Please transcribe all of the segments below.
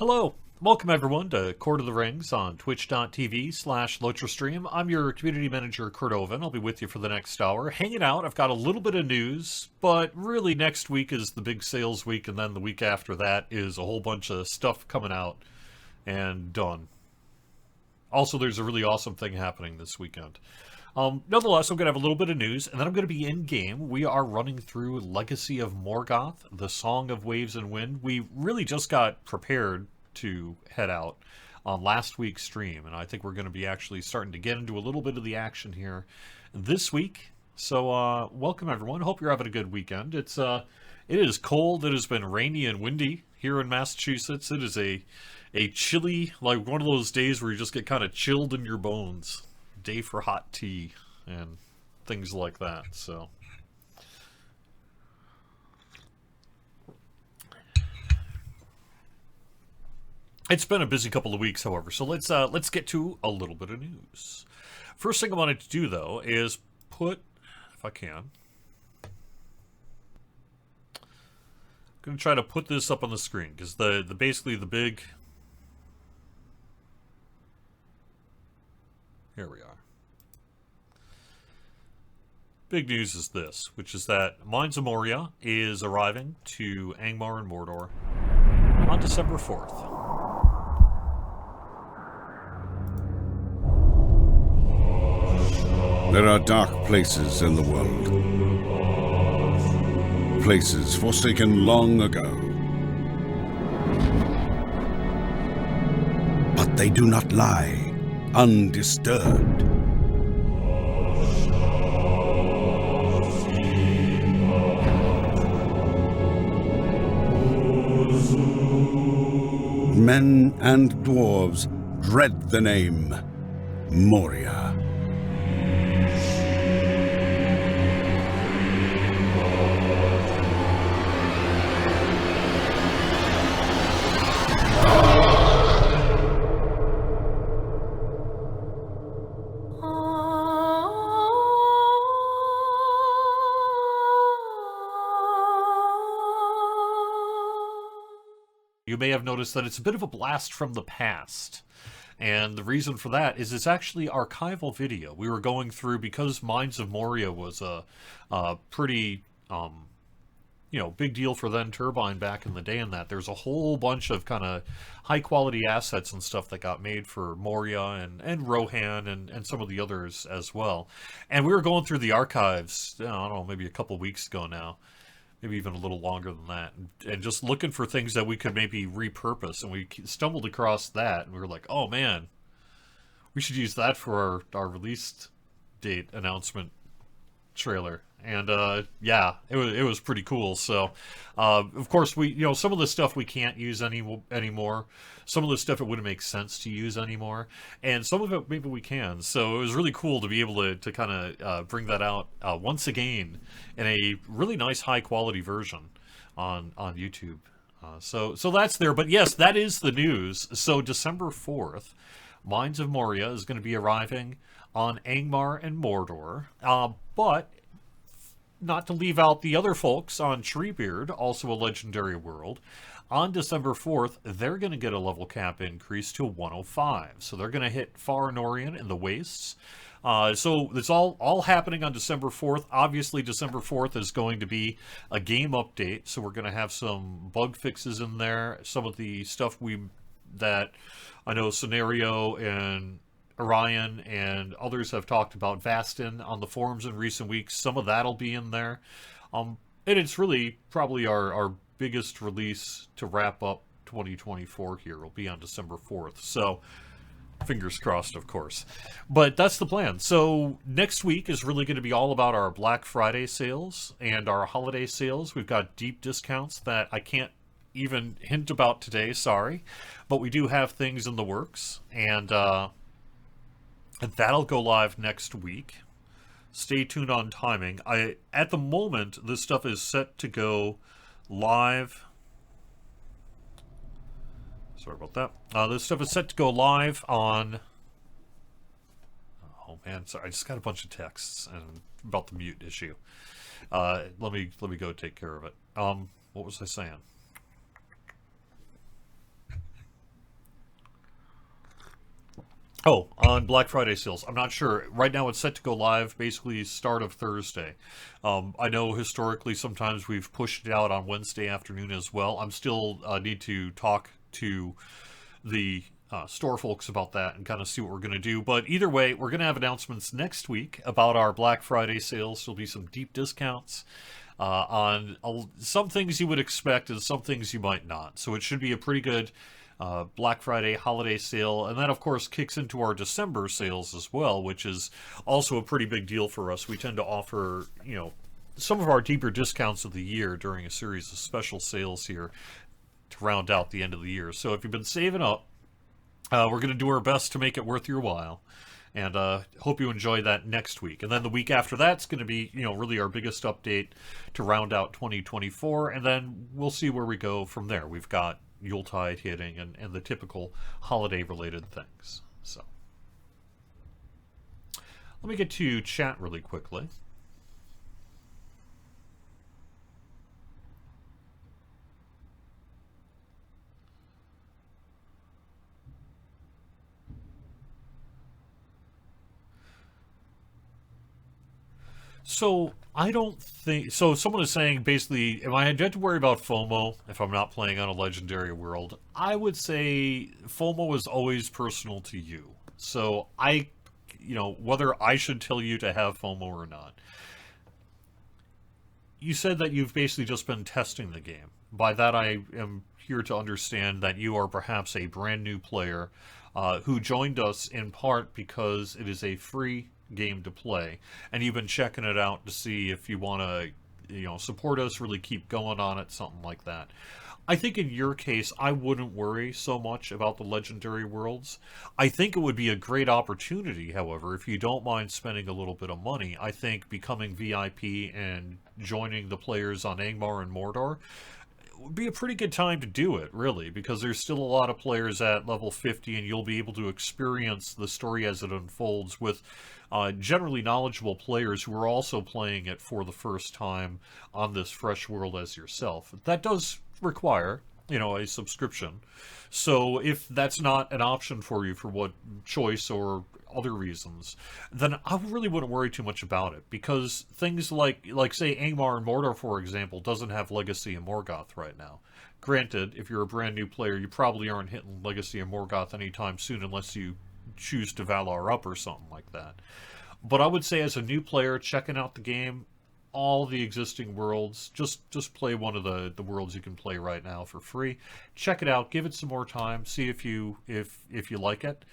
Hello, welcome everyone to Court of the Rings on twitch.tv/LotraStream. I'm your community manager, Kurt Oven. I'll be with you for the next hour. Hanging out, I've got a little bit of news, but really next week is the big sales week, and then the week after that is a whole bunch of stuff coming out and done. Also, there's a really awesome thing happening this weekend. Nonetheless, I'm going to have a little bit of news, and then I'm going to be in-game. We are running through Legacy of Morgoth, the Song of Waves and Wind. We really just got prepared to head out on last week's stream, and I think we're going to be actually starting to get into a little bit of the action here this week. So, welcome everyone. Hope you're having a good weekend. It is cold. It has been rainy and windy here in Massachusetts. It is a chilly, like one of those days where you just get kind of chilled in your bones. Day for hot tea and things like that. So it's been a busy couple of weeks, however. So let's get to a little bit of news. First thing I wanted to do though is put, if I can, I'm going to try to put this up on the screen because basically the big. Here we are. Big news is this, which is that Mines of Moria is arriving to Angmar and Mordor on December 4th. There are dark places in the world. Places forsaken long ago. But they do not lie undisturbed. Men and dwarves dread the name Moria. You may have noticed that it's a bit of a blast from the past. And the reason for that is it's actually archival video. We were going through, because Mines of Moria was a pretty, big deal for then Turbine back in the day, and that there's a whole bunch of kind of high quality assets and stuff that got made for Moria and Rohan and some of the others as well. And we were going through the archives, I don't know, maybe a couple weeks ago now. Maybe even a little longer than that, and just looking for things that we could maybe repurpose, and we stumbled across that, and we were like, oh man, we should use that for our release date announcement trailer. And yeah, it was pretty cool. So of course some of the stuff we can't use anymore. Some of the stuff it wouldn't make sense to use anymore, and some of it maybe we can. So it was really cool to be able to kind of bring that out once again in a really nice high quality version on YouTube. So that's there. But yes, that is the news. So December 4th, Mines of Moria is going to be arriving on Angmar and Mordor, but not to leave out the other folks on Treebeard, also a legendary world. On December 4th, they're going to get a level cap increase to 105. So they're going to hit Far Norien in the Wastes. So it's all happening on December 4th. Obviously, December 4th is going to be a game update. So we're going to have some bug fixes in there. Some of the stuff that I know Scenario and Orion and others have talked about Vastin on the forums in recent weeks. Some of that'll be in there. And it's really probably our biggest release to wrap up 2024 here. Will be on December 4th. So fingers crossed, of course. But that's the plan. So next week is really going to be all about our Black Friday sales and our holiday sales. We've got deep discounts that I can't even hint about today, sorry. But we do have things in the works. And that'll go live next week. Stay tuned on timing. At the moment, this stuff is set to go live. Sorry about that. This stuff is set to go live on. Oh man, sorry. I just got a bunch of texts and about the mute issue. Let me go take care of it. What was I saying? Oh, on Black Friday sales, I'm not sure. Right now, it's set to go live basically start of Thursday. I know historically sometimes we've pushed it out on Wednesday afternoon as well. I'm still need to talk to the store folks about that and kind of see what we're going to do. But either way, we're going to have announcements next week about our Black Friday sales. There'll be some deep discounts on some things you would expect and some things you might not. So it should be a pretty good Black Friday holiday sale. And that, of course, kicks into our December sales as well, which is also a pretty big deal for us. We tend to offer, some of our deeper discounts of the year during a series of special sales here to round out the end of the year. So if you've been saving up, we're going to do our best to make it worth your while. And hope you enjoy that next week. And then the week after that's going to be, really our biggest update to round out 2024. And then we'll see where we go from there. We've got Yuletide hitting and the typical holiday-related things. So let me get to chat really quickly. So I don't think so. Someone is saying basically, am I had to worry about FOMO if I'm not playing on a legendary world? I would say FOMO is always personal to you. So whether I should tell you to have FOMO or not. You said that you've basically just been testing the game. By that, I am here to understand that you are perhaps a brand new player who joined us in part because it is a free game to play, and you've been checking it out to see if you want to, support us, really keep going on it, something like that. I think in your case, I wouldn't worry so much about the legendary worlds. I think it would be a great opportunity, however, if you don't mind spending a little bit of money. I think becoming VIP and joining the players on Angmar and Mordor would be a pretty good time to do it, really, because there's still a lot of players at level 50, and you'll be able to experience the story as it unfolds with generally knowledgeable players who are also playing it for the first time on this fresh world as yourself. That does require, a subscription. So if that's not an option for you for what choice or other reasons, then I really wouldn't worry too much about it, because things like say Angmar and Mordor, for example, doesn't have Legacy and Morgoth right now. Granted, if you're a brand new player, you probably aren't hitting Legacy and Morgoth anytime soon unless you choose to Valar up or something like that. But I would say as a new player checking out the game, all the existing worlds, just play one of the worlds you can play right now for free. Check it out, give it some more time, see if you like it.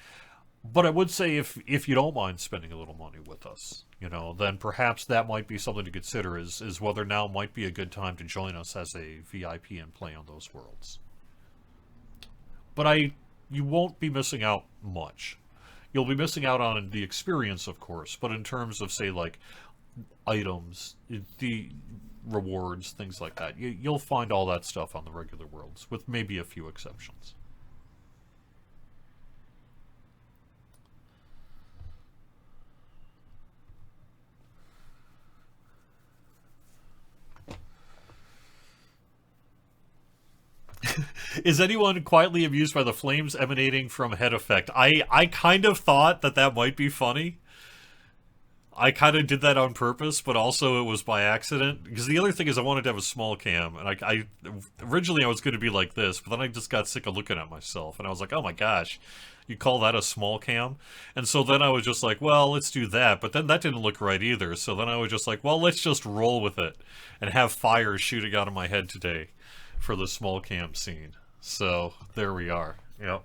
But I would say if you don't mind spending a little money with us, then perhaps that might be something to consider, is whether now might be a good time to join us as a VIP and play on those worlds. But you won't be missing out much. You'll be missing out on the experience, of course, but in terms of, say, like, items, the rewards, things like that, you'll find all that stuff on the regular worlds, with maybe a few exceptions. Is anyone quietly amused by the flames emanating from head effect? I kind of thought that might be funny. I kind of did that on purpose, but also it was by accident. Because the other thing is I wanted to have a small cam, and I originally I was going to be like this, but then I just got sick of looking at myself, and I was like, oh my gosh, you call that a small cam? And so then I was just like, well, let's do that, but then that didn't look right either, so then I was just like, well, let's just roll with it, and have fire shooting out of my head today for the small cam scene. So there we are. Yep.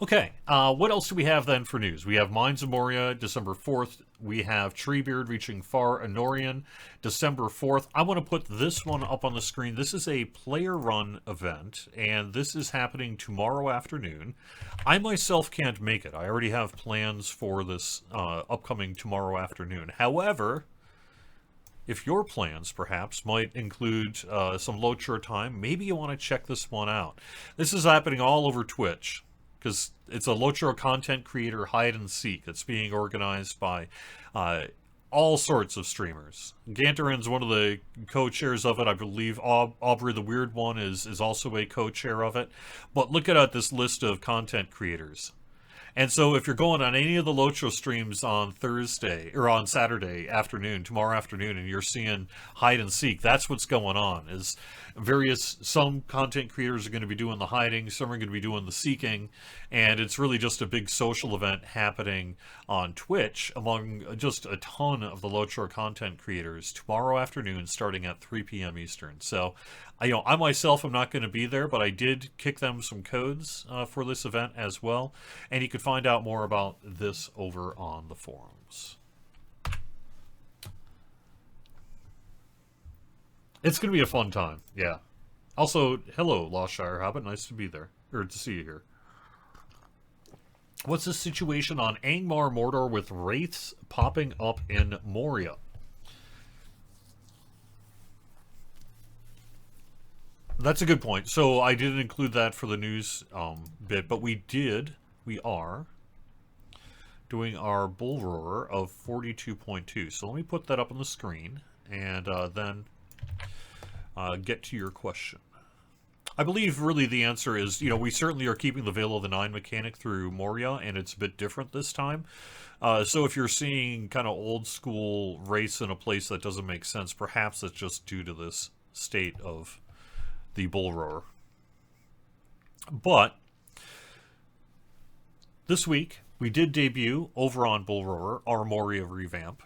Okay, what else do we have then for news? We have Mines of Moria, December 4th. We have Treebeard reaching Far Anorian, December 4th. I want to put this one up on the screen. This is a player-run event, and this is happening tomorrow afternoon. I myself can't make it. I already have plans for this upcoming tomorrow afternoon. However, if your plans, perhaps, might include some low-chur time, maybe you want to check this one out. This is happening all over Twitch, because it's a low-chur content creator hide and seek that's being organized by all sorts of streamers. Gantarin's one of the co-chairs of it. I believe Aubrey the Weird One is also a co-chair of it. But look at this list of content creators. And so if you're going on any of the Locho streams on Thursday or on Saturday afternoon, tomorrow afternoon, and you're seeing hide and seek, that's what's going on. Is some content creators are going to be doing the hiding, some are going to be doing the seeking, and it's really just a big social event happening on Twitch among just a ton of the Locho content creators tomorrow afternoon starting at 3 p.m. Eastern. So I myself am not going to be there, but I did kick them some codes for this event as well, and you can find out more about this over on the forums. It's going to be a fun time, yeah. Also, hello, Lost-Shire Hobbit. Nice to be there, or to see you here. What's the situation on Angmar Mordor with wraiths popping up in Moria? That's a good point. So I didn't include that for the news bit, but we are doing our Bullroarer of 42.2. So let me put that up on the screen and then get to your question. I believe really the answer is, we certainly are keeping the Veil of the Nine mechanic through Moria, and it's a bit different this time. So if you're seeing kind of old school race in a place that doesn't make sense, perhaps it's just due to this state of the Bullroarer. But this week we did debut over on Bullroarer our Moria revamp.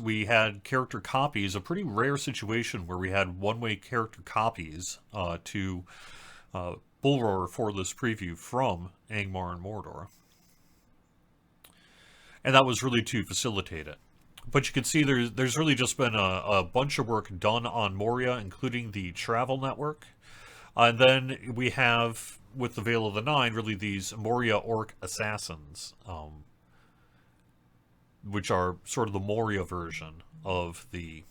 We had character copies, a pretty rare situation where we had one-way character copies to Bullroarer for this preview from Angmar and Mordor. And that was really to facilitate it. But you can see there's really just been a bunch of work done on Moria, including the travel network. And then we have, with the Veil of the Nine, really these Moria Orc Assassins, which are sort of the Moria version of the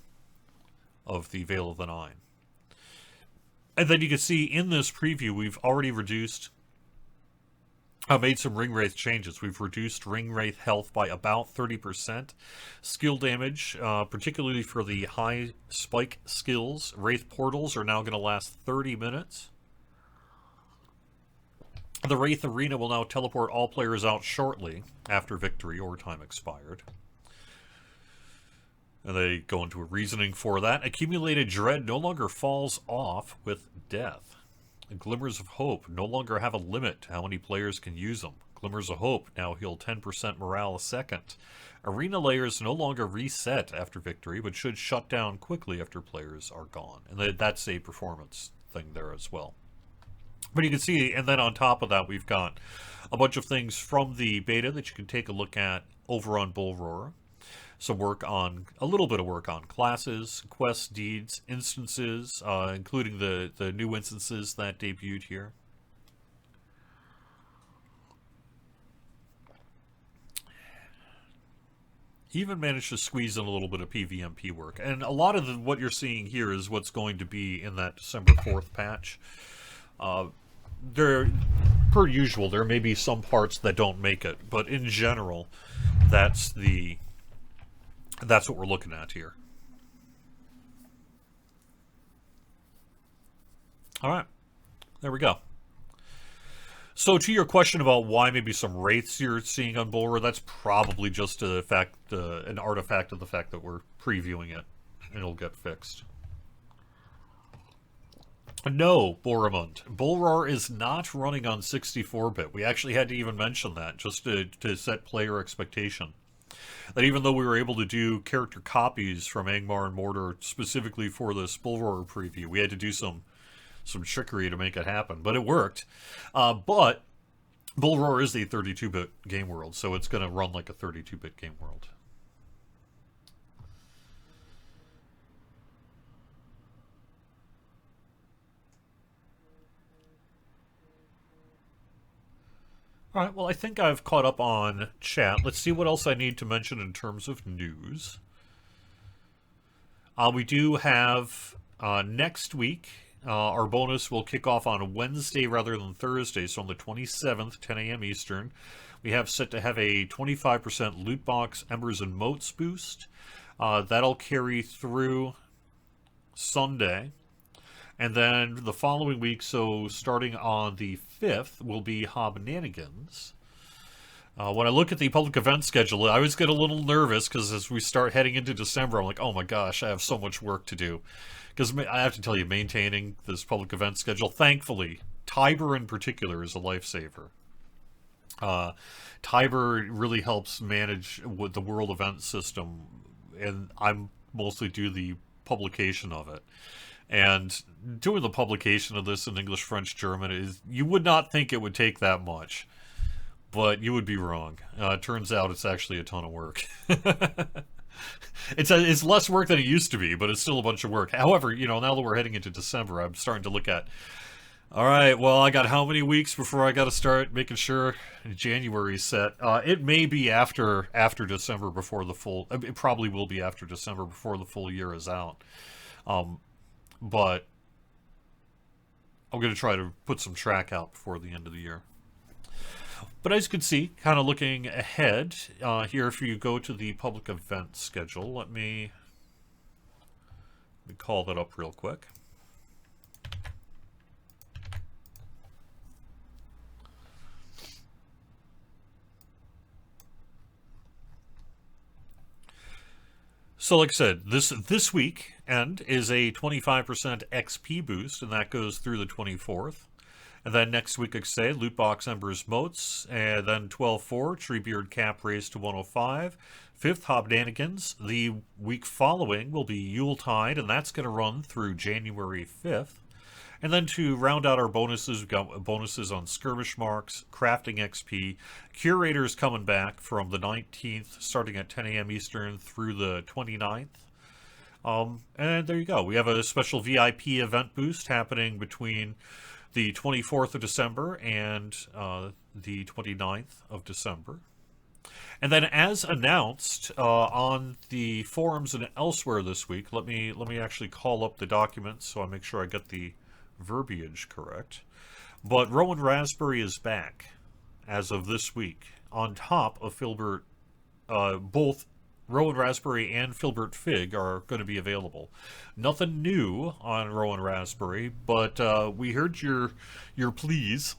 Veil of the Nine. And then you can see in this preview, we've already made some Ring Wraith changes. We've reduced Ring Wraith health by about 30%. Skill damage, particularly for the high spike skills. Wraith portals are now going to last 30 minutes. The Wraith Arena will now teleport all players out shortly after victory or time expired. And they go into a reasoning for that. Accumulated Dread no longer falls off with death. Glimmers of Hope no longer have a limit to how many players can use them. Glimmers of Hope now heal 10% morale a second. Arena layers no longer reset after victory, but should shut down quickly after players are gone. And that's a performance thing there as well. But you can see, and then on top of that, we've got a bunch of things from the beta that you can take a look at over on Bullroarer. A little bit of work on classes, quests, deeds, instances, including the new instances that debuted here. Even managed to squeeze in a little bit of PvMP work. And a lot of what you're seeing here is what's going to be in that December 4th patch. Per usual, there may be some parts that don't make it, but in general, that's what we're looking at here. All right, there we go. So to your question about why maybe some wraiths you're seeing on Bullroarer, that's probably just an artifact of the fact that we're previewing it, and it'll get fixed. No, Boromund. Bullroarer is not running on 64-bit. We actually had to even mention that, just to set player expectation. That even though we were able to do character copies from Angmar and Mordor specifically for this Bullroarer preview, we had to do some trickery to make it happen. But it worked. But Bullroarer is a 32-bit game world, so it's going to run like a 32-bit game world. All right, well, I think I've caught up on chat. Let's see what else I need to mention in terms of news. We do have next week, our bonus will kick off on Wednesday rather than Thursday, so on the 27th, 10 a.m. Eastern. We have set to have a 25% loot box Embers and Moats boost. That'll carry through Sunday. And then the following week, so starting on the 5th, will be Hobnanigans. When I look at the public event schedule, I always get a little nervous because as we start heading into December, I'm like, oh my gosh, I have so much work to do. Because I have to tell you, maintaining this public event schedule, thankfully, Tiber in particular is a lifesaver. Tiber really helps manage with the world event system, and I'm mostly do the publication of it. And doing the publication of this in English, French, German is, you would not think it would take that much, but you would be wrong. It turns out it's actually a ton of work. It's less work than it used to be, but it's still a bunch of work. However, now that we're heading into December, I'm starting to look at, all right, well, I got how many weeks before I got to start making sure January's set? It may be after December before the full. It probably will be after December before the full year is out. But I'm going to try to put some track out before the end of the year. But as you can see, kind of looking ahead here, if you go to the public event schedule, let me call that up real quick. So like I said, this week end is a 25% XP boost, and that goes through the 24th. And then next week, like I say, Loot Box Embers Moats, and then 12-4, Treebeard Cap raised to 105. 5th, Hobnanigans. The week following will be Yuletide, and that's going to run through January 5th. And then to round out our bonuses, we've got bonuses on Skirmish Marks, Crafting XP, Curators coming back from the 19th, starting at 10 a.m. Eastern through the 29th. And there you go. We have a special VIP event boost happening between the 24th of December and the 29th of December. And then as announced on the forums and elsewhere this week, let me actually call up the documents so I make sure I get the verbiage correct. But Rowan Raspberry is back as of this week on top of Filbert. Both Rowan Raspberry and Filbert Fig are going to be available. Nothing new on Rowan Raspberry, but we heard your pleas.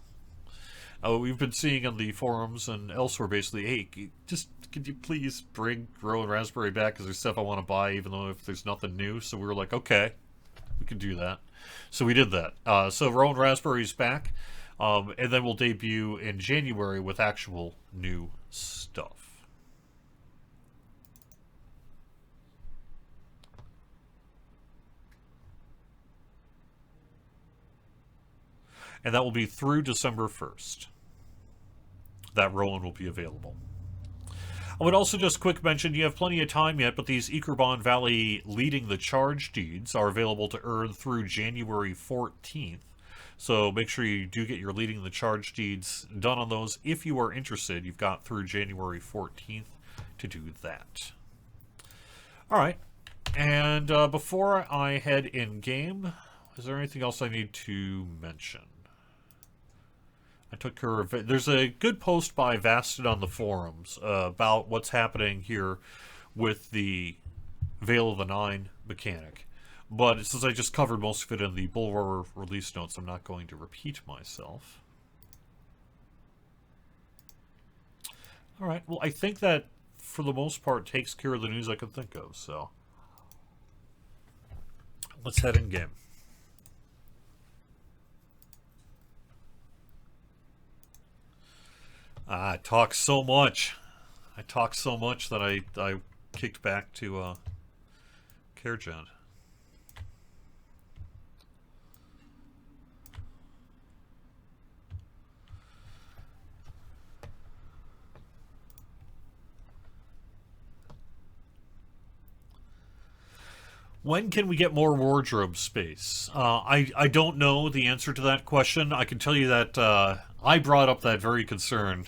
We've been seeing on the forums and elsewhere basically, hey, just could you please bring Rowan Raspberry back because there's stuff I want to buy even though if there's nothing new. So we were like, okay, we can do that. So we did that. So Rowan Raspberry's back, and then we'll debut in January with actual new stuff. And that will be through December 1st. That Rowan will be available. I would also just quick mention, you have plenty of time yet, but these Ikerbon Valley Leading the Charge deeds are available to earn through January 14th. So make sure you do get your Leading the Charge deeds done on those. If you are interested, you've got through January 14th to do that. All right. And before I head in-game, is there anything else I need to mention? I took care of it. There's a good post by Vasted on the forums about what's happening here with the Veil of the Nine mechanic. But since I just covered most of it in the Bullroarer release notes, I'm not going to repeat myself. Alright, well, I think that, for the most part, takes care of the news I could think of, so let's head in-game. I talk so much. I talk so much that I kicked back to CareGen. When can we get more wardrobe space? I don't know the answer to that question. I can tell you that I brought up that very concern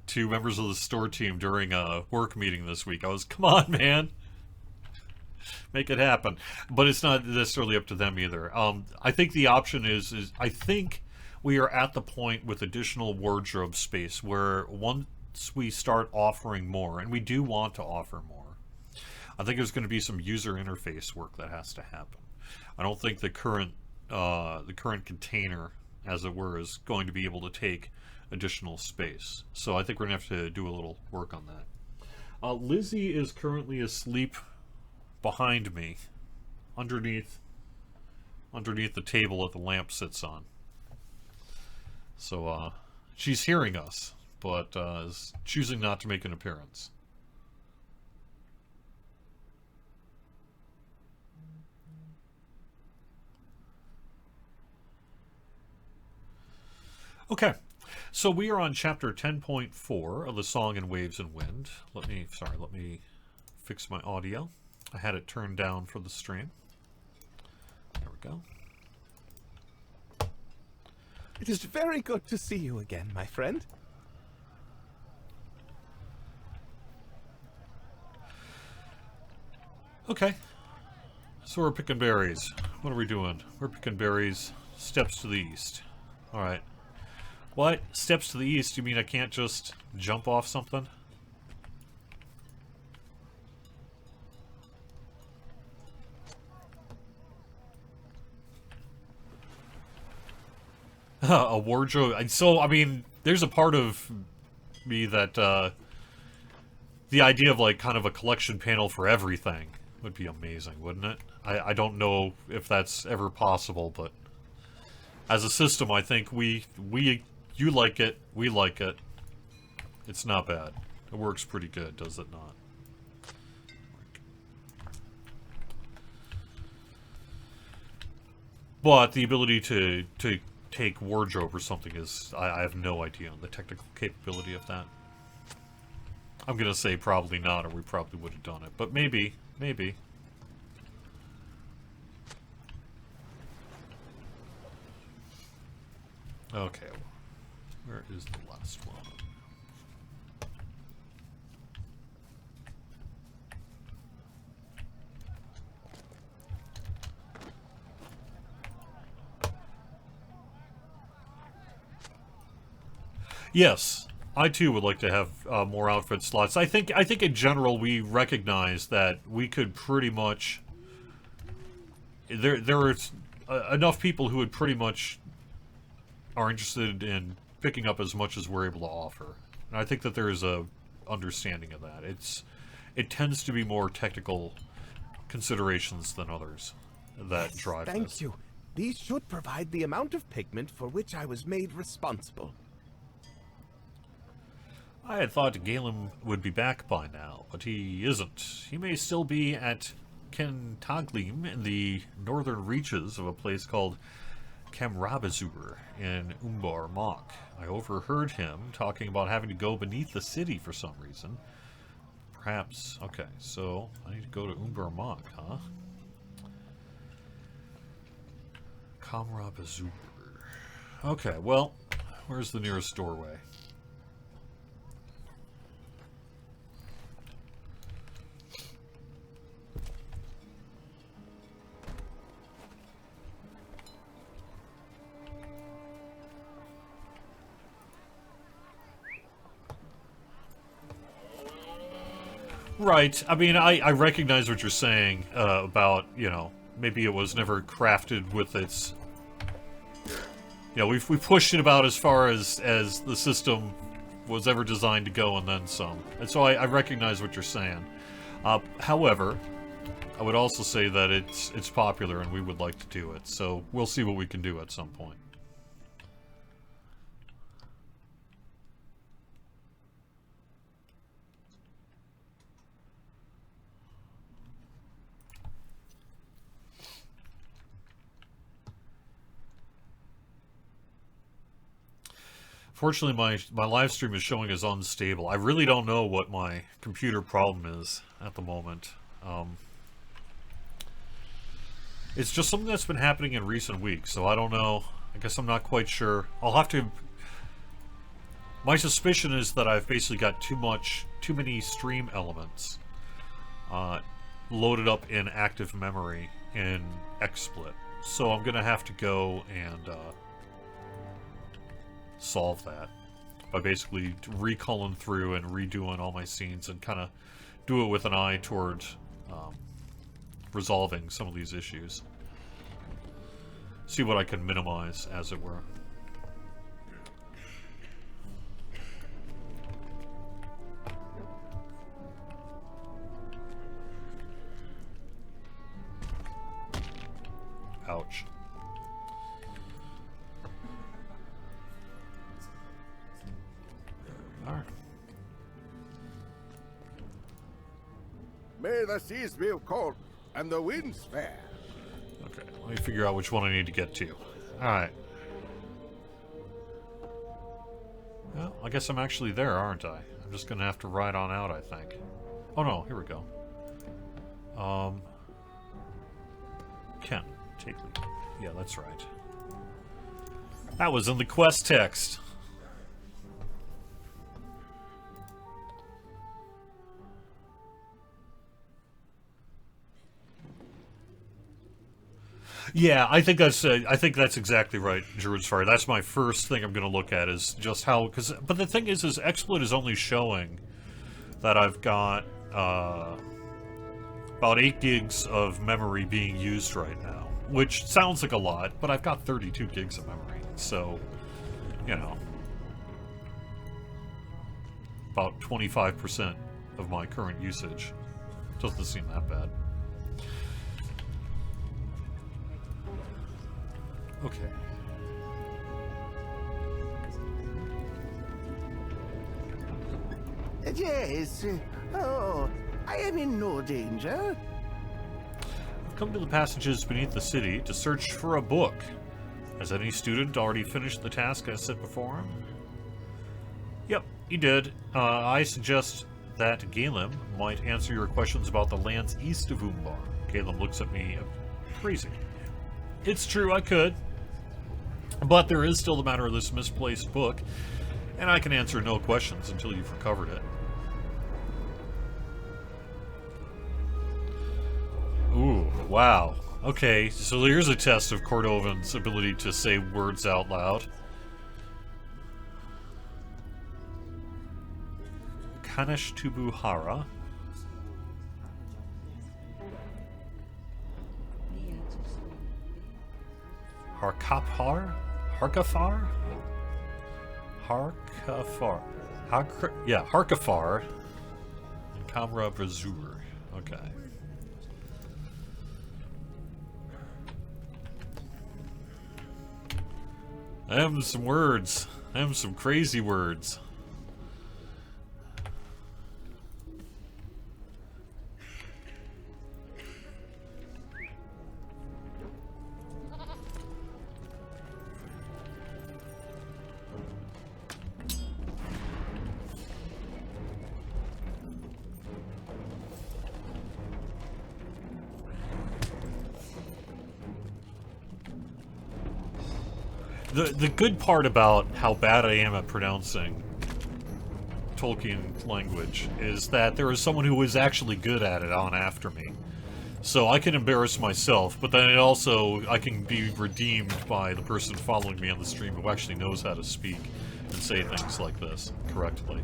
to members of the store team during a work meeting this week. I was, come on, man. Make it happen. But it's not necessarily up to them either. I think the option is I think we are at the point with additional wardrobe space where once we start offering more, and we do want to offer more, I think there's going to be some user interface work that has to happen. I don't think the current container, as it were, is going to be able to take additional space. So I think we're going to have to do a little work on that. Lizzie is currently asleep behind me, underneath the table that the lamp sits on. So she's hearing us, but is choosing not to make an appearance. Okay, so we are on chapter 10.4 of the Song in Waves and Wind. Let me fix my audio. I had it turned down for the stream. There we go. It is very good to see you again, my friend. Okay, so we're picking berries. What are we doing? We're picking berries. Steps to the east. Alright. What? Steps to the east? You mean I can't just jump off something? A wardrobe. So, I mean, there's a part of me that, the idea of, like, kind of a collection panel for everything would be amazing, wouldn't it? I don't know if that's ever possible, but as a system, I think you like it, we like it. It's not bad. It works pretty good, does it not? But the ability to take wardrobe or something is... I have no idea on the technical capability of that. I'm gonna say probably not, or we probably would have done it. But maybe. Maybe. Okay. Where is the last one? Yes, I too would like to have more outfit slots. I think in general we recognize that we could pretty much... There are enough people who would pretty much are interested in picking up as much as we're able to offer. And I think that there is a understanding of that. It tends to be more technical considerations than others that drive Thank this. you. These should provide the amount of pigment for which I was made responsible. I had thought Galen would be back by now, but he isn't. He may still be at Kentaglim in the northern reaches of a place called Kamrabazur in Umbar Mach. I overheard him talking about having to go beneath the city for some reason. Perhaps... Okay, so I need to go to Umbar Mach, huh? Kamrabazur. Okay, well, where's the nearest doorway? Right. I mean, I recognize what you're saying about, you know, maybe it was never crafted with its... You know, we pushed it about as far as the system was ever designed to go and then some. And so I recognize what you're saying. However, I would also say that it's popular and we would like to do it. So we'll see what we can do at some point. Fortunately, my live stream is showing as unstable. I really don't know what my computer problem is at the moment. It's just something that's been happening in recent weeks, so I don't know. I guess I'm not quite sure. I'll have to... My suspicion is that I've basically got too many stream elements loaded up in active memory in XSplit. So I'm gonna have to go and solve that by basically reculling through and redoing all my scenes and kind of do it with an eye toward resolving some of these issues. See what I can minimize, as it were. Ouch. Alright. May the seas be cold and the winds fair. Okay, let me figure out which one I need to get to. Alright. Well, I guess I'm actually there, aren't I? I'm just gonna have to ride on out, I think. Oh no, here we go. Ken, take me. Yeah, that's right. That was in the quest text. Yeah, I think that's exactly right, Druid's Fire. That's my first thing I'm going to look at is just how, but the thing is XSplit is only showing that I've got about 8 gigs of memory being used right now, which sounds like a lot, but I've got 32 gigs of memory, so, you know, about 25% of my current usage. Doesn't seem that bad. Okay. Yes. Oh, I am in no danger. I've come to the passages beneath the city to search for a book. Has any student already finished the task I set before him? Yep, he did. I suggest that Galen might answer your questions about the lands east of Umbar. Galen looks at me crazy. It's true, I could. But there is still the matter of this misplaced book, and I can answer no questions until you've recovered it. Ooh, wow. Okay, so here's a test of Cordovan's ability to say words out loud. Kanesh Tubuhara. Harkafar? Harkafar? Harkafar. Yeah, Harkafar. And Kamra Brazur. Okay. Some words. Some crazy words. The good part about how bad I am at pronouncing Tolkien language is that there is someone who is actually good at it on after me. So I can embarrass myself, but then I can be redeemed by the person following me on the stream who actually knows how to speak and say things like this correctly.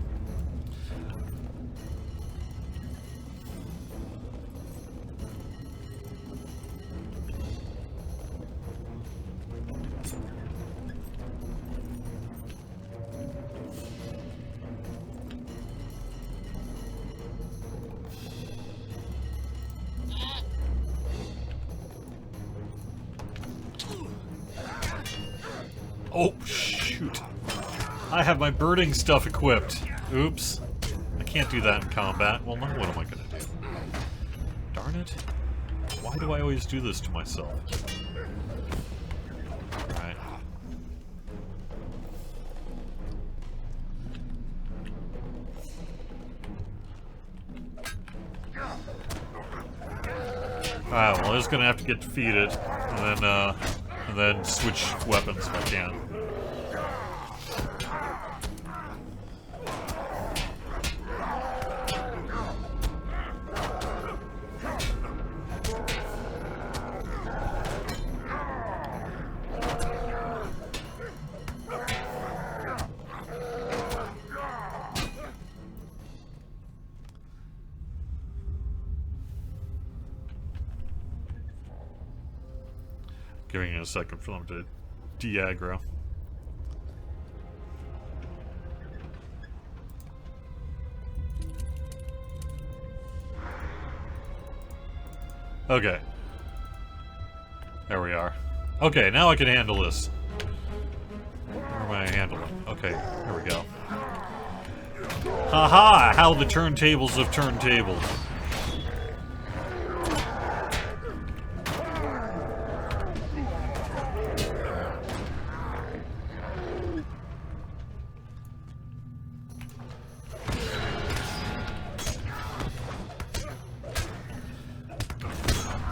Oh, shoot. I have my birding stuff equipped. Oops. I can't do that in combat. Well, now what am I gonna do? Darn it. Why do I always do this to myself? Alright. Alright, well, I was gonna have to get defeated, and then switch weapons if I can. Giving it a second for them to de-aggro. Okay. There we are. Okay, now I can handle this. Where am I handling? Okay, there we go. Haha! How the turntables have turntabled.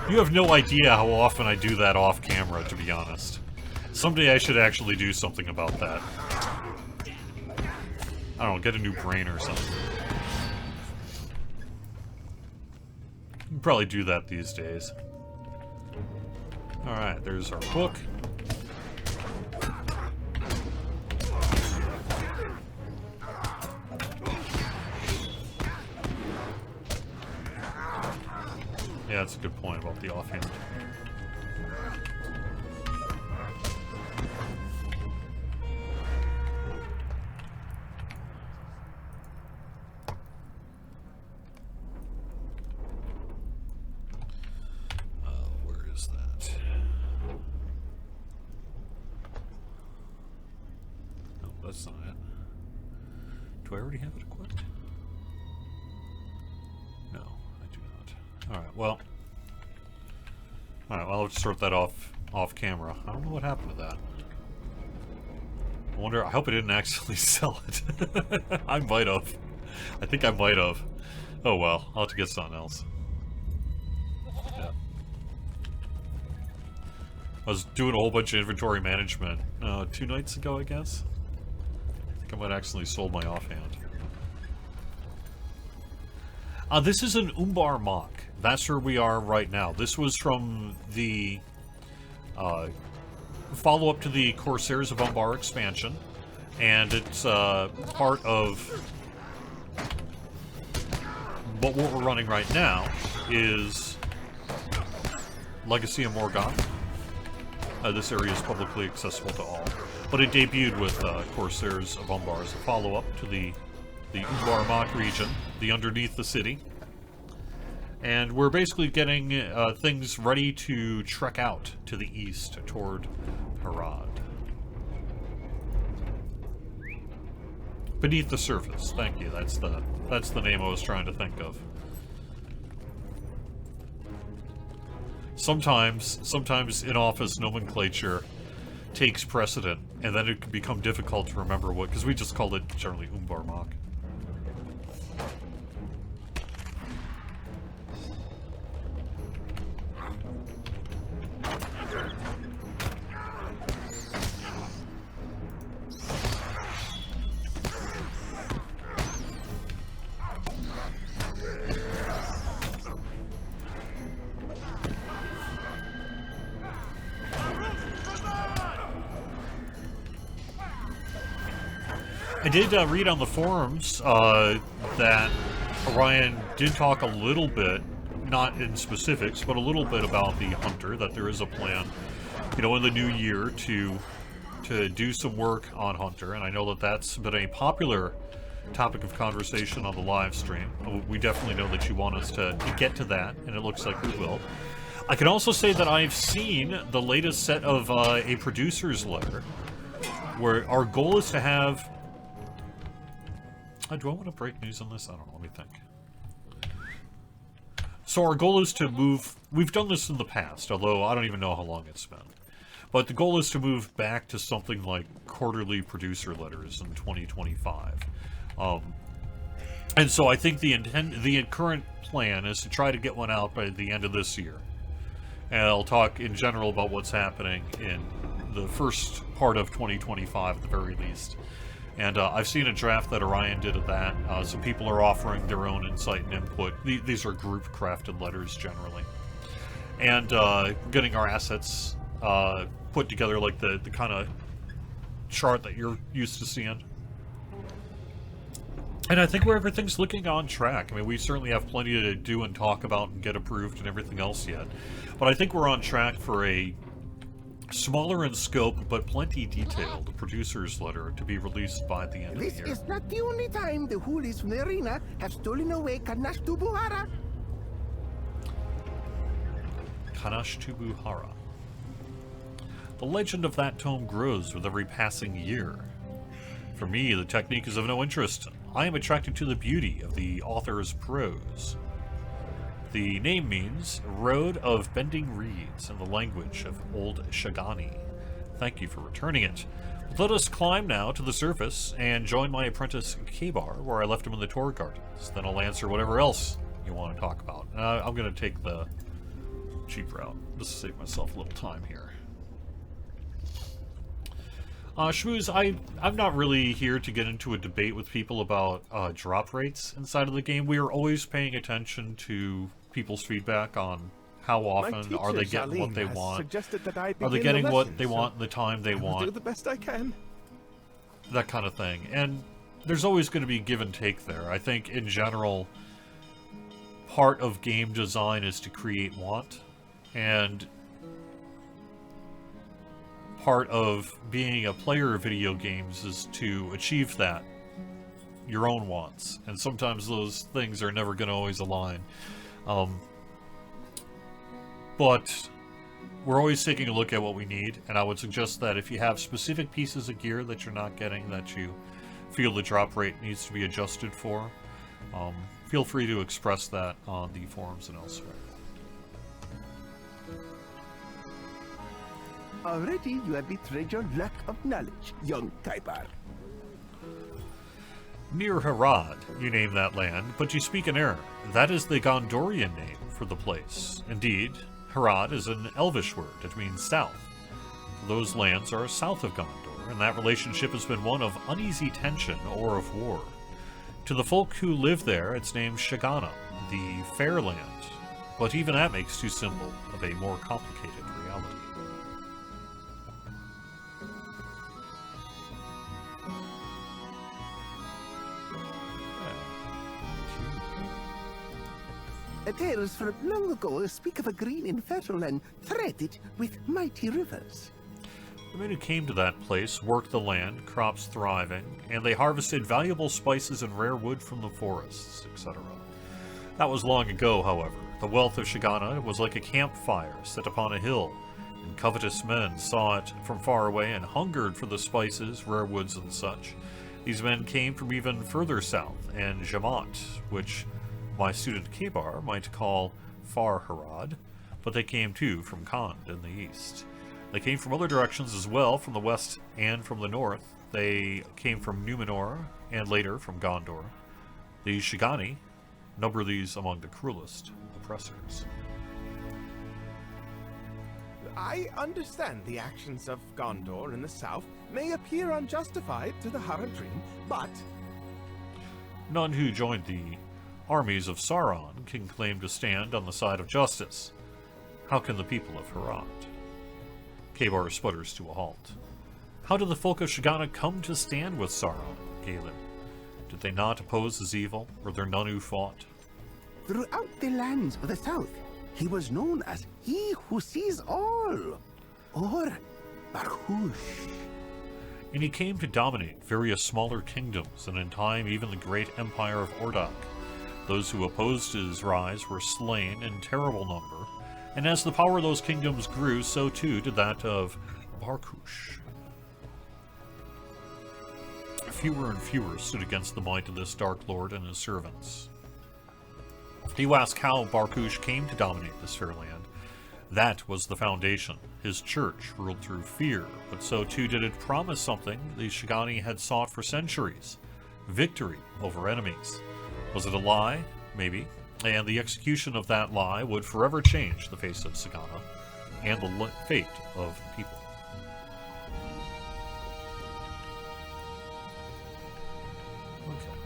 You have no idea how often I do that off camera, to be honest. Someday I should actually do something about that. I don't know, get a new brain or something. You can probably do that these days. Alright, there's our book. Yeah, that's a good point about the offhand. Where is that? No, that's not it. Do I already have it equipped? No, I do not. Alright, well. Alright, well, I'll just sort that off camera. I don't know what happened to that. I wonder, I hope I didn't actually sell it. I might have. I think I might have. Oh well, I'll have to get something else. Yeah. I was doing a whole bunch of inventory management 2 nights ago, I guess. I think I might actually sold my offhand. This is an Umbar mock. That's where we are right now. This was from the follow-up to the Corsairs of Umbar expansion, and it's part of what we're running right now is Legacy of Morgoth. This area is publicly accessible to all, but it debuted with Corsairs of Umbar as a follow-up to the Umbar mock region, the underneath the city. And we're basically getting things ready to trek out to the east toward Harad. Beneath the surface. Thank you. That's the name I was trying to think of. Sometimes in-office nomenclature takes precedent, and then it can become difficult to remember what, because we just called it generally Umbar mock. I did read on the forums that Orion did talk a little bit, not in specifics, but a little bit about the Hunter, that there is a plan, you know, in the new year to do some work on Hunter, and I know that that's been a popular topic of conversation on the live stream. We definitely know that you want us to get to that, and it looks like we will. I can also say that I've seen the latest set of a producer's letter, where our goal is to have... do I want to break news on this? I don't know. Let me think. So our goal is to move... We've done this in the past, although I don't even know how long it's been. But the goal is to move back to something like quarterly producer letters in 2025. And so I think the current plan is to try to get one out by the end of this year. And I'll talk in general about what's happening in the first part of 2025 at the very least. And I've seen a draft that Orion did of that. Some people are offering their own insight and input. These are group-crafted letters, generally. And getting our assets put together like the kind of chart that you're used to seeing. And I think where everything's looking on track. I mean, we certainly have plenty to do and talk about and get approved and everything else yet. But I think we're on track for a Smaller in scope, but plenty detailed. The producer's letter to be released by the end of This the year. is not the only time the hoolies from the arena have stolen away Kanash Tubuhara. Kanash Tubuhara. The legend of that tome grows with every passing year. For me, the technique is of no interest. I am attracted to the beauty of the author's prose. The name means Road of Bending Reeds in the language of Old Shagani. Thank you for returning it. Let us climb now to the surface and join my apprentice Kabar, where I left him in the Tor Gardens. Then I'll answer whatever else you want to talk about. I'm going to take the cheap route, just to save myself a little time here. Shmooze, I'm not really here to get into a debate with people about drop rates inside of the game. We are always paying attention to people's feedback on how often are they getting what they want. Are they getting what they want in the time they want? Do the best I can. That kind of thing. And there's always going to be give and take there. I think in general, part of game design is to create want, and part of being a player of video games is to achieve that, your own wants. And sometimes those things are never going to always align. But we're always taking a look at what we need, and I would suggest that if you have specific pieces of gear that you're not getting, that you feel the drop rate needs to be adjusted for, feel free to express that on the forums and elsewhere. Already you have betrayed your lack of knowledge, young Kaibar. Near Harad, you name that land, but you speak in error. That is the Gondorian name for the place. Indeed, Harad is an Elvish word. It means south. Those lands are south of Gondor, and that relationship has been one of uneasy tension or of war. To the folk who live there, it's named Shagana, the fair land. But even that makes too simple of a more complicated reality. Tales from long ago speak of a green infertile land threaded with mighty rivers. The men who came to that place worked the land, crops thriving, and they harvested valuable spices and rare wood from the forests, etc. That was long ago, however. The wealth of Shagana was like a campfire set upon a hill, and covetous men saw it from far away and hungered for the spices, rare woods, and such. These men came from even further south, and Jamont, which my student Kabar might call Far Harad, but they came too from Khand in the east. They came from other directions as well, from the west and from the north. They came from Numenor, and later from Gondor. The Shigani number these among the cruelest oppressors. I understand the actions of Gondor in the south may appear unjustified to the Haradrim, but none who joined the armies of Sauron can claim to stand on the side of justice. How can the people of Harad? Kabar sputters to a halt. How did the folk of Shagana come to stand with Sauron, Galen? Did they not oppose his evil? Were there none who fought? throughout the lands of the south, he was known as He Who Sees All, or Barhush. And he came to dominate various smaller kingdoms, and in time even the great empire of Ordak. Those who opposed his rise were slain in terrible number, and as the power of those kingdoms grew, so too did that of Barhush. Fewer and fewer stood against the might of this Dark Lord and his servants. You ask how Barhush came to dominate this fair land. That was the foundation. His church ruled through fear, but so too did it promise something the Shigani had sought for centuries: victory over enemies. Was it a lie? Maybe. And the execution of that lie would forever change the face of Sagana and the fate of the people. Okay.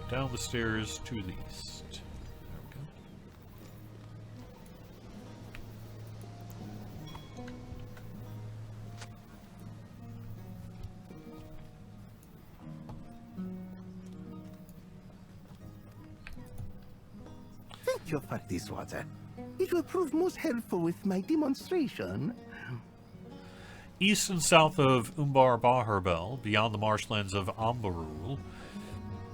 Down the stairs to the east. There we go. Thank you for this water. It will prove most helpful with my demonstration. east and south of Umbar Baharbel, beyond the marshlands of Ambarul,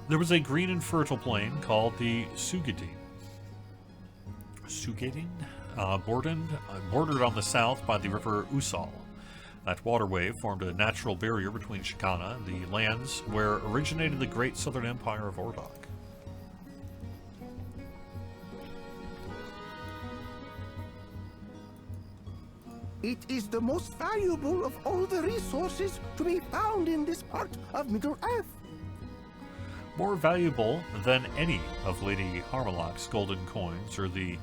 there was a green and fertile plain called the Sugadin. Bordered on the south by the river Usal. That waterway formed a natural barrier between Shikana and the lands where originated the great southern empire of Ordok. It is the most valuable of all the resources to be found in this part of Middle-earth. More valuable than any of Lady Harmalak's golden coins or the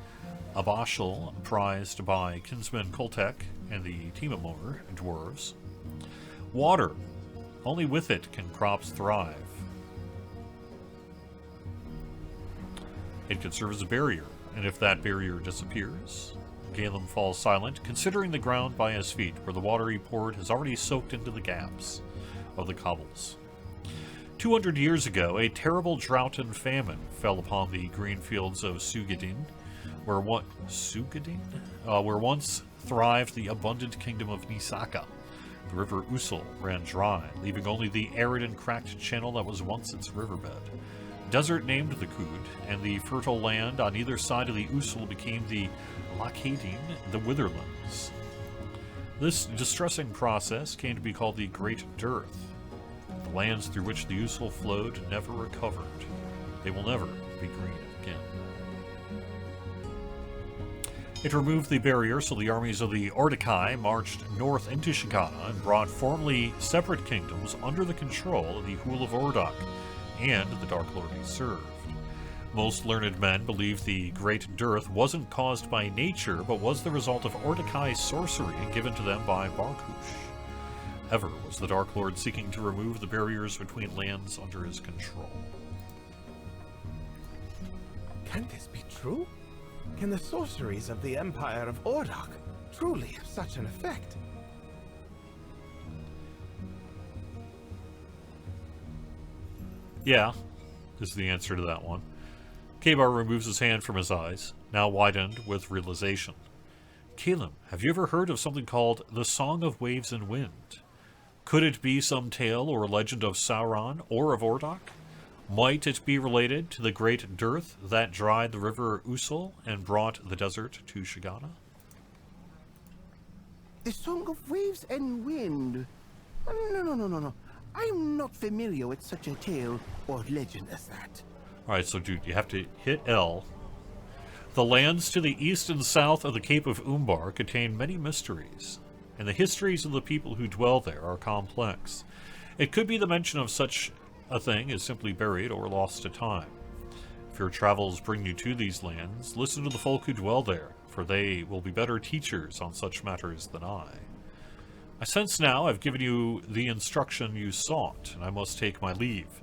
Abashal prized by kinsman Koltek and the Timamor dwarves. Water. Only with it can crops thrive. It can serve as a barrier, and if that barrier disappears, Galen falls silent, considering the ground by his feet, where the water he poured has already soaked into the gaps of the cobbles. 200 years ago, a terrible drought and famine fell upon the green fields of Sugadin, where once thrived the abundant kingdom of Nisaka. The river Usul ran dry, leaving only the arid and cracked channel that was once its riverbed. Desert named the Kud, and the fertile land on either side of the Usul became the Lakadin, the Witherlands. This distressing process came to be called the Great Dearth. The lands through which the Usul flowed never recovered. They will never be green again. It removed the barrier so the armies of the Ordokai marched north into Shikana and brought formerly separate kingdoms under the control of the Hul of Ordok and the Dark Lord he served. Most learned men believe the Great Dearth wasn't caused by nature, but was the result of Ordokai's sorcery given to them by Barkush. Ever was the Dark Lord seeking to remove the barriers between lands under his control. Can this be true? Can the sorceries of the Empire of Ordok truly have such an effect? Yeah, is the answer to that one. Kabar removes his hand from his eyes, now widened with realization. Caleb, have you ever heard of something called the Song of Waves and Wind? Could it be some tale or legend of Sauron or of Ordok? Might it be related to the Great Dearth that dried the river Usul and brought the desert to Shigana? The Song of Waves and Wind. No. I'm not familiar with such a tale or legend as that. Alright, so dude, you have to hit L. The lands to the east and south of the Cape of Umbar contain many mysteries, and the histories of the people who dwell there are complex. It could be the mention of such a thing is simply buried or lost to time. If your travels bring you to these lands, listen to the folk who dwell there, for they will be better teachers on such matters than I. I sense now I've given you the instruction you sought, and I must take my leave.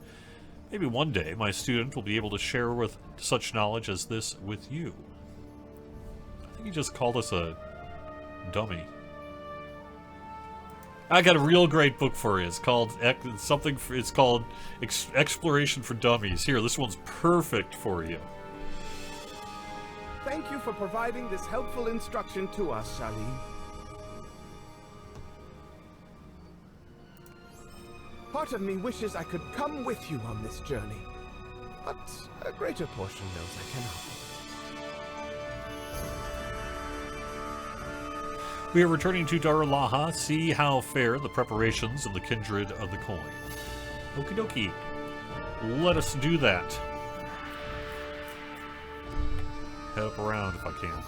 Maybe one day my student will be able to share with such knowledge as this with you. I think he just called us a dummy. I got a real great book for you. It's called Exploration for Dummies. Here, this one's perfect for you. Thank you for providing this helpful instruction to us, Shalim. Part of me wishes I could come with you on this journey, but a greater portion knows I cannot. We are returning to Darulaha. See how fare the preparations of the Kindred of the Coin. Okie dokie. Let us do that. Head up around if I can.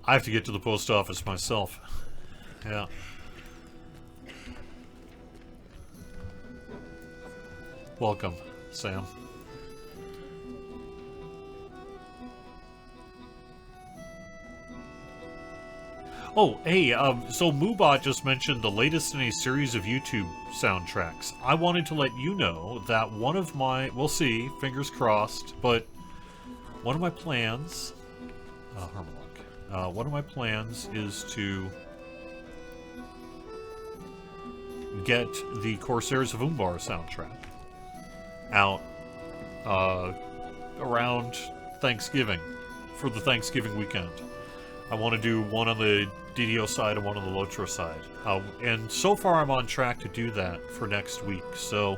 I have to get to the post office myself. Yeah. Welcome, Sam. Oh, hey, so Moobot just mentioned the latest in a series of YouTube soundtracks. I wanted to let you know that one of my, we'll see, fingers crossed, but one of my plans, one of my plans is to get the Corsairs of Umbar soundtrack out around Thanksgiving, for the Thanksgiving weekend. I want to do one on the DDO side and one on the Lotro side. And so far I'm on track to do that for next week. So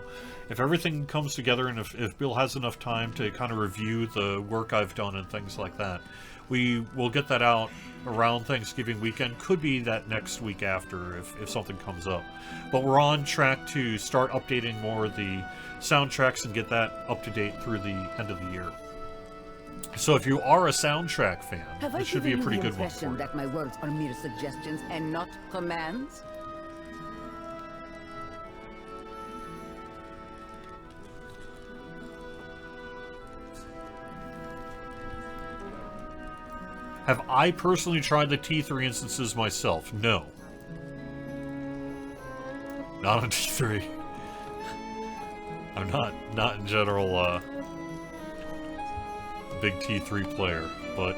if everything comes together and if Bill has enough time to kind of review the work I've done and things like that, we will get that out around Thanksgiving weekend. Could be that next week after if something comes up. But we're on track to start updating more of the soundtracks and get that up to date through the end of the year. So if you are a soundtrack fan, it should be a pretty good one for you. That my words are mere suggestions and not commands? Have I personally tried the T3 instances myself? No. Not on T3. I'm not in general a big T3 player, but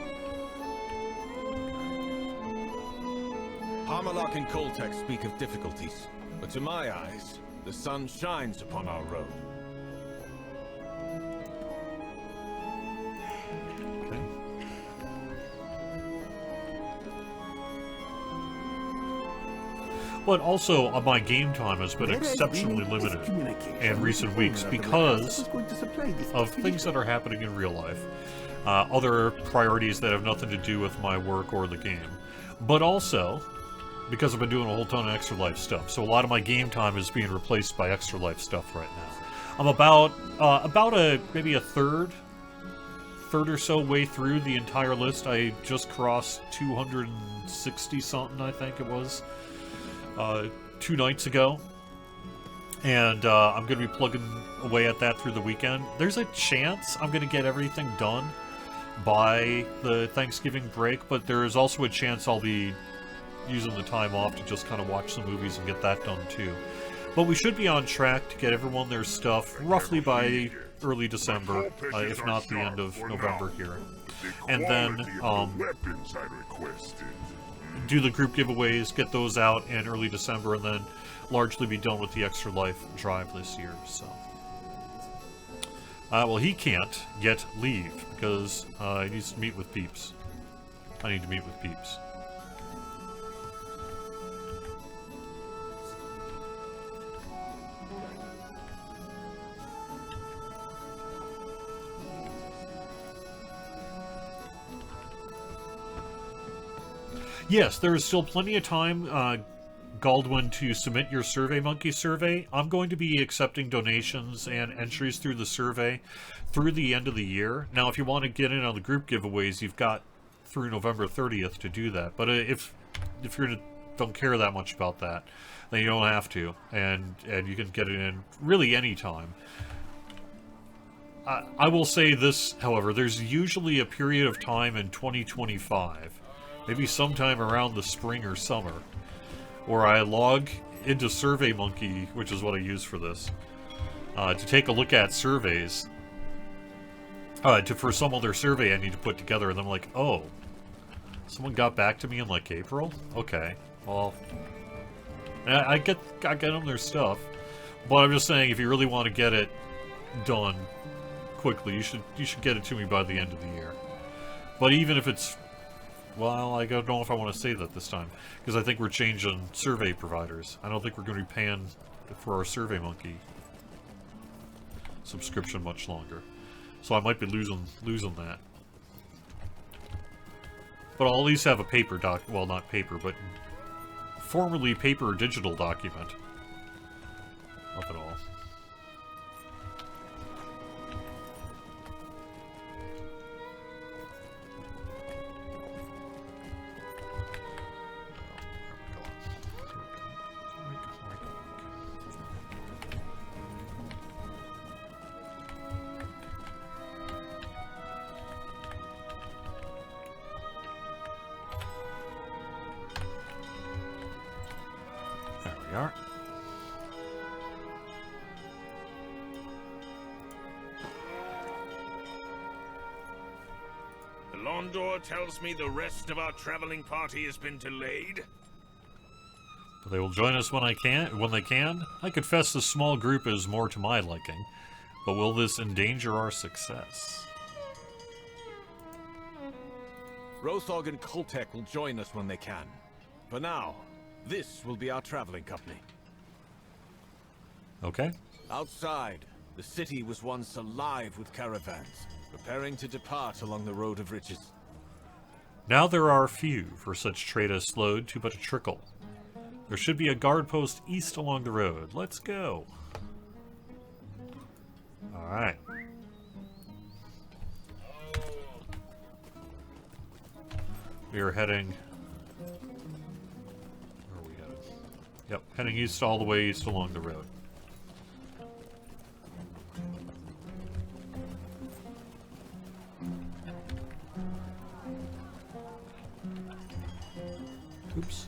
Hammerlock and Coltech speak of difficulties, but to my eyes, the sun shines upon our road. okay. But also, my game time has been exceptionally limited in recent weeks because of things that are happening in real life. Other priorities that have nothing to do with my work or the game. But also, because I've been doing a whole ton of Extra Life stuff. So a lot of my game time is being replaced by Extra Life stuff right now. I'm about maybe a third or so way through the entire list. I just crossed 260 something, I think it was. 2 nights ago, and I'm going to be plugging away at that through the weekend. There's a chance I'm going to get everything done by the Thanksgiving break, but there is also a chance I'll be using the time off to just kind of watch some movies and get that done too. But we should be on track to get everyone their stuff roughly by early December, if not the end of November here. And then do the group giveaways, get those out in early December, and then largely be done with the Extra Life drive this year. So, well, he can't yet leave because he needs to meet with peeps. I need to meet with peeps. Yes, there is still plenty of time, Galdwin, to submit your SurveyMonkey survey. I'm going to be accepting donations and entries through the survey through the end of the year. Now, if you want to get in on the group giveaways, you've got through November 30th to do that. But if you don't care that much about that, then you don't have to, and you can get it in really any time. I will say this, however, there's usually a period of time in 2025, maybe sometime around the spring or summer, where I log into SurveyMonkey, which is what I use for this, to take a look at surveys, for some other survey I need to put together, and I'm like, oh, someone got back to me in like April? Okay, well, I get them their stuff, but I'm just saying, if you really want to get it done quickly, you should get it to me by the end of the year. But even if it's, well, I don't know if I want to say that this time, because I think we're changing survey providers. I don't think we're going to be paying for our SurveyMonkey subscription much longer. So I might be losing that. But I'll at least have a paper well, not paper, but formerly paper or digital document of it all. we are. The Londor tells me the rest of our traveling party has been delayed. But they will join us when they can. I confess this small group is more to my liking, but will this endanger our success? Rothog and Koltek will join us when they can. For now, this will be our traveling company. Okay. Outside, the city was once alive with caravans, preparing to depart along the road of riches. Now there are few, for such trade has slowed to but a trickle. There should be a guard post east along the road. Let's go. Alright. We are heading... Where are we headed? Yep, heading east all the way east along the road. Oops.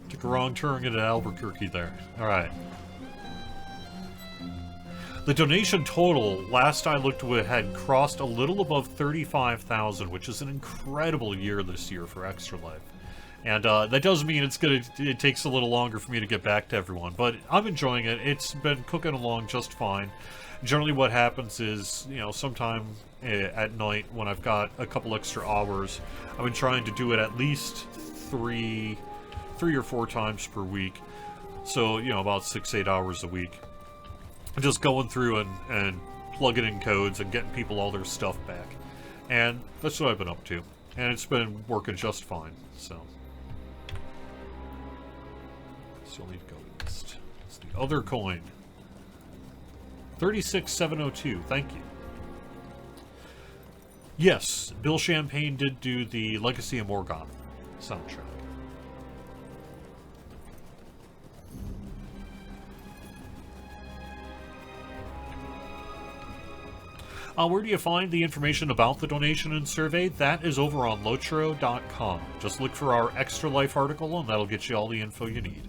Took a wrong turn into Albuquerque there. Alright. The donation total, last I looked at, had crossed a little above 35,000, which is an incredible year this year for Extra Life. And that does mean it takes a little longer for me to get back to everyone, but I'm enjoying it. It's been cooking along just fine. Generally what happens is, you know, sometime at night when I've got a couple extra hours, I've been trying to do it at least three or four times per week. So, you know, about 6-8 hours a week. Just going through and plugging in codes and getting people all their stuff back. And that's what I've been up to. And it's been working just fine, so. Still need to go east. It's the other coin. 36,702, thank you. Yes, Bill Champagne did do the Legacy of Morgoth soundtrack. Where do you find the information about the donation and survey? That is over on Lotro.com. Just look for our Extra Life article and that'll get you all the info you need.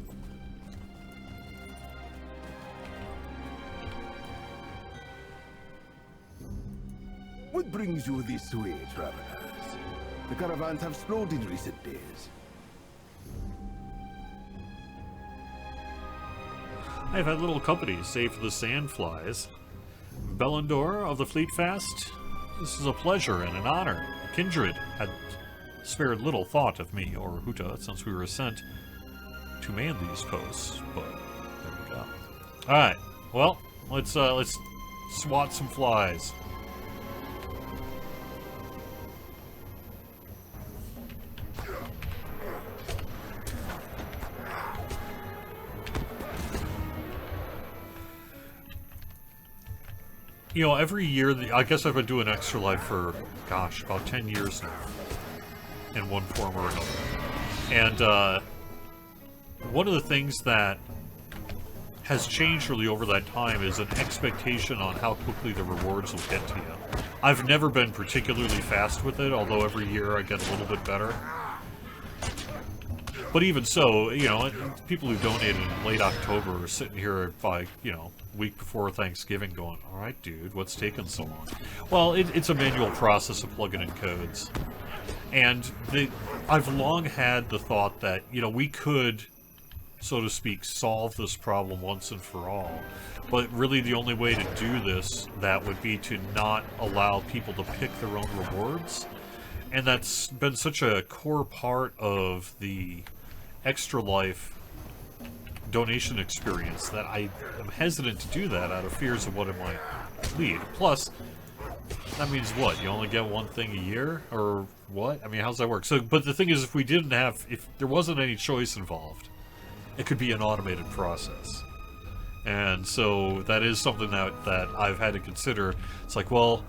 What brings you this way, travelers? The caravans have slowed in recent days. I've had little company, save for the sandflies. Bellandor of the Fleet Fast, this is a pleasure and an honor. Kindred had spared little thought of me or Huta since we were sent to man these posts, but there we go. Alright, well, let's swat some flies. You know, every year, I guess I've been doing Extra Life for, gosh, about 10 years now, in one form or another. And one of the things that has changed really over that time is an expectation on how quickly the rewards will get to you. I've never been particularly fast with it, although every year I get a little bit better. But even so, you know, people who donated in late October are sitting here by, you know, week before Thanksgiving going, alright dude, what's taking so long? Well, it's a manual process of plugging in codes. And I've long had the thought that, you know, we could, so to speak, solve this problem once and for all. But really the only way to do this, that would be to not allow people to pick their own rewards. And that's been such a core part of the Extra Life donation experience that I am hesitant to do that out of fears of what it might lead. Plus, that means what? You only get one thing a year? Or what? I mean, how's that work? So, but the thing is, if there wasn't any choice involved, it could be an automated process. And so that is something that I've had to consider. It's like, well,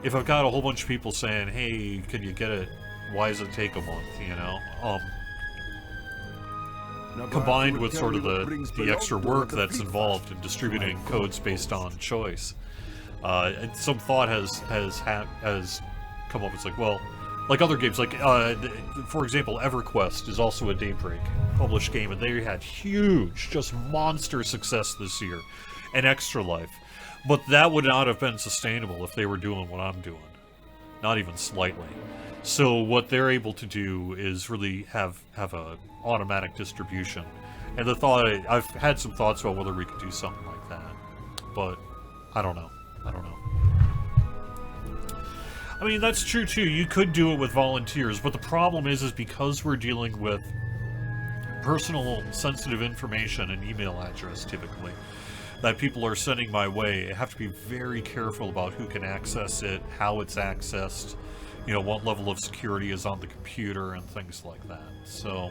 if I've got a whole bunch of people saying, hey, can you get it? Why does it take a month, you know? Combined with sort of the extra work that's involved in distributing codes based on choice. And some thought has come up. It's like, well, like other games, like for example, EverQuest is also a Daybreak published game, and they had huge, just monster success this year, and Extra Life. But that would not have been sustainable if they were doing what I'm doing, not even slightly. So what they're able to do is really have a automatic distribution. And the thought, I've had some thoughts about whether we could do something like that, but I don't know. I mean, that's true too. You could do it with volunteers, but the problem is because we're dealing with personal, sensitive information and email address typically that people are sending my way, I have to be very careful about who can access it, how it's accessed, you know, what level of security is on the computer, and things like that. So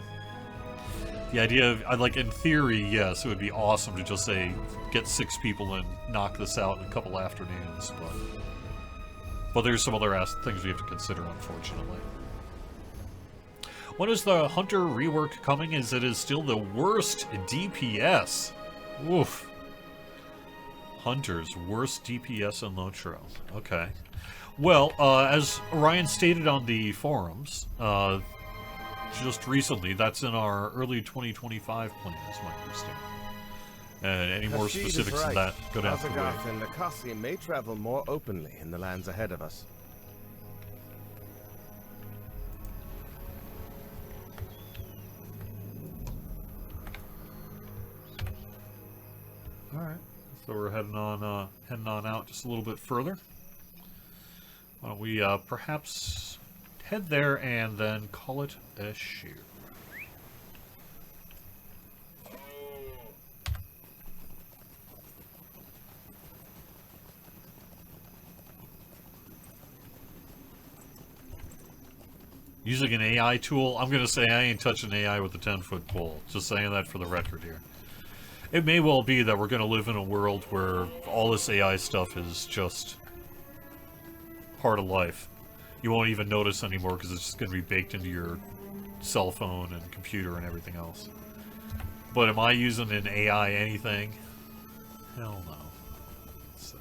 the idea of, like, in theory, yes, it would be awesome to just say, get 6 people and knock this out in a couple afternoons, but there's some other things we have to consider, unfortunately. When is the Hunter rework coming? As it is still the worst DPS. Oof. Hunter's worst DPS in Lotro. Okay. Well, as Orion stated on the forums, just recently, that's in our early 2025 plan, is my understanding. And any more Rashid is specifics than right. that, go down to the Azagoth and Nikasi may travel more openly in the lands ahead of us. Alright, so we're heading on out just a little bit further. Why don't we perhaps head there and then call it a shoot. Using an AI tool, I'm going to say I ain't touching AI with a 10-foot pole. Just saying that for the record here. It may well be that we're going to live in a world where all this AI stuff is just part of life. You won't even notice anymore because it's just going to be baked into your cell phone and computer and everything else. But am I using an AI anything? Hell no. So.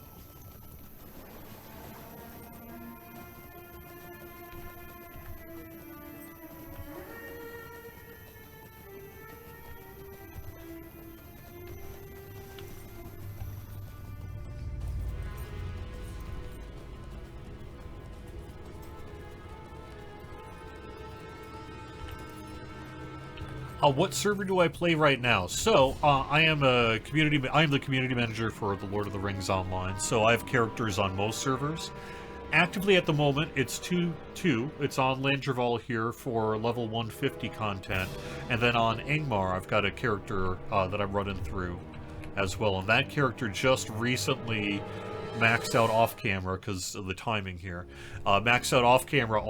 What server do I play right now? So, I am the community manager for the Lord of the Rings Online, so I have characters on most servers. Actively at the moment, it's 2-2. It's on Landreval here for level 150 content, and then on Angmar, I've got a character that I'm running through as well, and that character just recently maxed out off-camera because of the timing here. Maxed out off-camera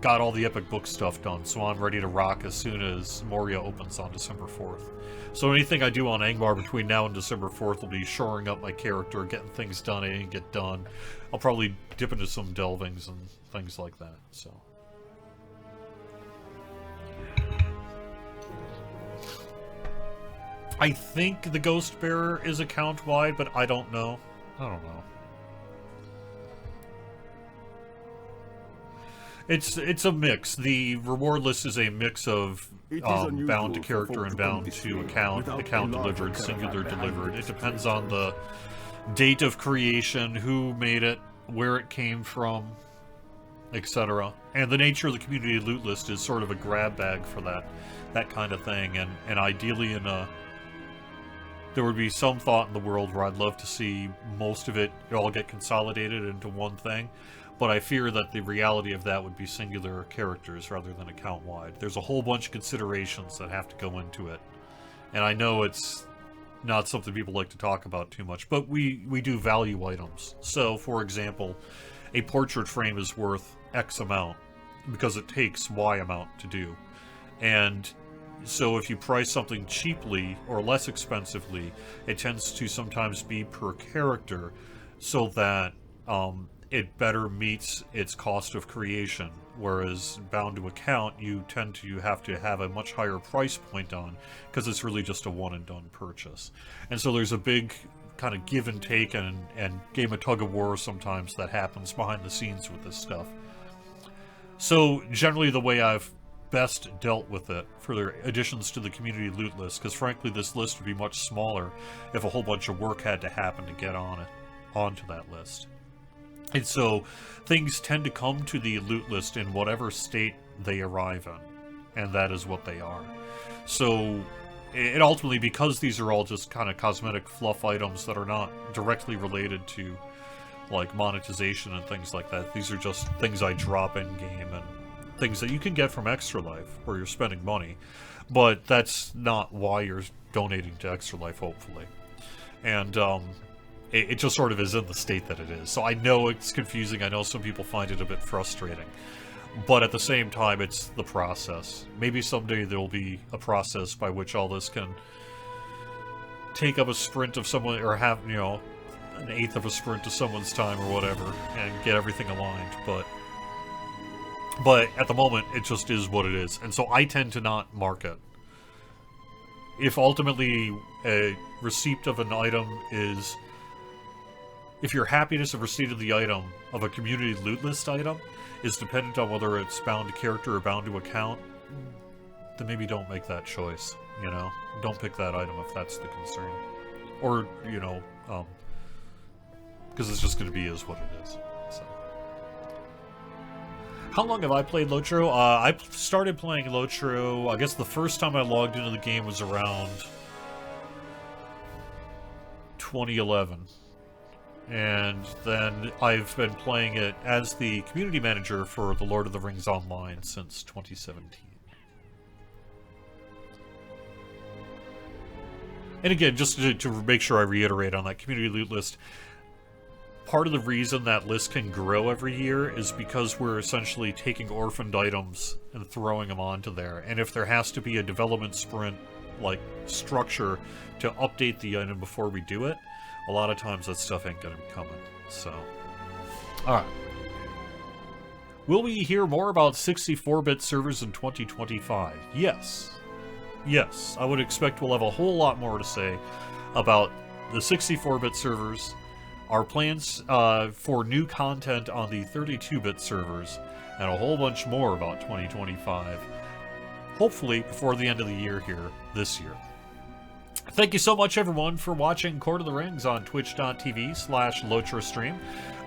got all the epic book stuff done, so I'm ready to rock as soon as Moria opens on December 4th. So anything I do on Angmar between now and December 4th will be shoring up my character, getting things done I didn't get done. I'll probably dip into some delvings and things like that, so. I think the Ghost Bearer is account-wide, but I don't know. I don't know. It's a mix. The reward list is a mix of bound to character and bound to account delivered, singular delivered. It depends on the date of creation, who made it, where it came from, etc. And the nature of the community loot list is sort of a grab bag for that kind of thing. And ideally there would be some thought in the world where I'd love to see most of it all get consolidated into one thing. But I fear that the reality of that would be singular characters rather than account-wide. There's a whole bunch of considerations that have to go into it. And I know it's not something people like to talk about too much, but we do value items. So, for example, a portrait frame is worth X amount because it takes Y amount to do. And so if you price something cheaply or less expensively, it tends to sometimes be per character so that it better meets its cost of creation, whereas bound to account, you tend to have a much higher price point on, because it's really just a one-and-done purchase. And so there's a big kind of give and take and game of tug-of-war sometimes that happens behind the scenes with this stuff. So generally the way I've best dealt with it for their additions to the community loot list, because frankly this list would be much smaller if a whole bunch of work had to happen to get onto that list. And so things tend to come to the loot list in whatever state they arrive in, and that is what they are. So it ultimately, because these are all just kind of cosmetic fluff items that are not directly related to like monetization and things like that, these are just things I drop in game and things that you can get from Extra Life where you're spending money, but that's not why you're donating to Extra Life, hopefully. And it just sort of is in the state that it is. So I know it's confusing, I know some people find it a bit frustrating, but at the same time it's the process. Maybe someday there will be a process by which all this can take up a sprint of someone, or have, you know, an eighth of a sprint to someone's time or whatever, and get everything aligned, but at the moment, it just is what it is, and so I tend to not mark it. If ultimately a receipt of an item is... If your happiness of receipt of the item, of a community loot list item, is dependent on whether it's bound to character or bound to account, then maybe don't make that choice, you know? Don't pick that item if that's the concern. Or, you know, because it's just going to be is what it is. So. How long have I played Lotro? I started playing Lotro, I guess the first time I logged into the game was around 2011. And then I've been playing it as the community manager for the Lord of the Rings Online since 2017. And again, just to make sure I reiterate on that community loot list, part of the reason that list can grow every year is because we're essentially taking orphaned items and throwing them onto there. And if there has to be a development sprint, like, structure to update the item before we do it, a lot of times that stuff ain't gonna be coming. So, alright. Will we hear more about 64-bit servers in 2025? Yes. Yes, I would expect we'll have a whole lot more to say about the 64-bit servers, our plans for new content on the 32-bit servers, and a whole bunch more about 2025. Hopefully before the end of the year here, this year. Thank you so much, everyone, for watching Court of the Rings on twitch.tv/LotraStream.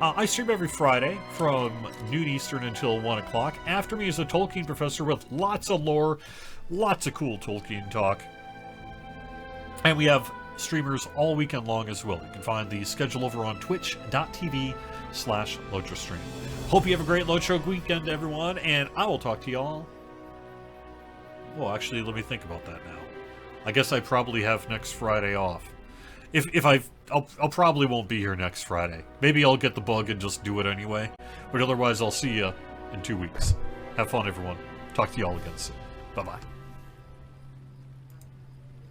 I stream every Friday from noon Eastern until 1 o'clock. After me is a Tolkien professor with lots of lore, lots of cool Tolkien talk. And we have streamers all weekend long as well. You can find the schedule over on twitch.tv/LotraStream. Hope you have a great Lotro weekend, everyone, and I will talk to y'all. Well, actually, let me think about that now. I guess I probably have next Friday off. I'll probably won't be here next Friday. Maybe I'll get the bug and just do it anyway. But otherwise, I'll see you in 2 weeks. Have fun, everyone. Talk to y'all again soon. Bye-bye.